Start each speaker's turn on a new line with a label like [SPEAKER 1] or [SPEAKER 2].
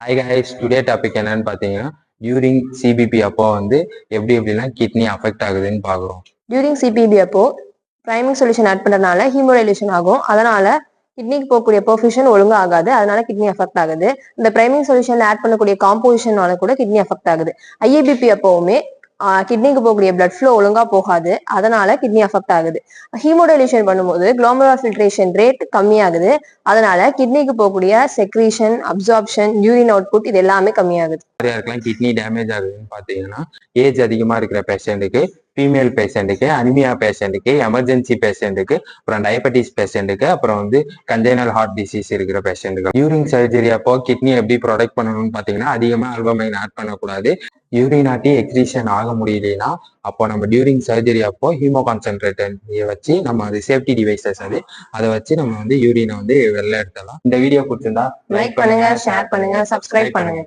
[SPEAKER 1] Hi guys, today topic என்னன்னு பார்த்தீங்கன்னா during CPP அப்போ எப்படிலாம் கிட்னி அஃபெக்ட் ஆகுதுன்னு பார்க்குறோம்.
[SPEAKER 2] டியூரிங் சிபிபி அப்போ பிரைமிங் சொல்யூஷன் ஆட் பண்றதுனால ஹீமோடைலேஷன் ஆகும். அதனால கிட்னிக்கு போகக்கூடிய பெர்ஃபியூஷன் ஒழுங்கா ஆகாது. அதனால கிட்னி அஃபெக்ட் ஆகுது. இந்த பிரைமிங் சொல்யூஷன்ல ஆட் பண்ணக்கூடிய காம்போசிஷனால கூட கிட்னி அஃபெக்ட் ஆகுது. ஐஏபிபி அப்பவுமே கிட்னிக்கு போகக்கூடிய பிளட் ஃப்ளோ ஒழுங்கா போகாது. அதனால கிட்னி அஃபெக்ட் ஆகுது. ஹீமோடைலேஷன் பண்ணும்போது குளோமருலர் ஃபில்ட்ரேஷன் ரேட் கம்மியாகுது. அதனால கிட்னிக்கு போகக்கூடிய செக்ரீஷன், அப்சார்ப்ஷன், யூரின் அவுட்புட் இது எல்லாமே கம்மியாகுது.
[SPEAKER 1] யாருக்கெல்லாம் கிட்னி டேமேஜ் ஆகுதுன்னு பார்த்தீங்கன்னா ஏஜ் அதிகமா இருக்கிற பேஷண்ட்டுக்கு, ஃபீமேல் பேஷண்ட்டுக்கு, அனிமியா பேஷண்ட்டுக்கு, எமர்ஜென்சி பேஷண்ட்டுக்கு, அப்புறம் டயபெட்டிஸ் பேஷண்ட்டுக்கு, அப்புறம் கன்ஜைனல் ஹார்ட் டிசீஸ் இருக்கிற பேஷண்ட்டுக்கு. யூரின் சர்ஜரி அப்போ கிட்னி எப்படி ப்ரொடெக்ட் பண்ணணும்னு பார்த்தீங்கன்னா அதிகமாக ஆல்பமைன் ஆட் பண்ணக்கூடாது. யூரினாட்டி எக்ஸ்கிரீஷன் ஆக முடியலனா அப்போ நம்ம டியூரிங் சர்ஜரி அப்போ ஹீமோ கான்சென்ட்ரேட்டர் வச்சு நம்ம அது சேஃப்டி டிவைசஸ் அதை வச்சு நம்ம யூரினை வெளில எடுத்தலாம். இந்த வீடியோ பிடிச்சிருந்தா
[SPEAKER 2] லைக் பண்ணுங்க, ஷேர் பண்ணுங்க, சப்ஸ்கிரைப் பண்ணுங்க.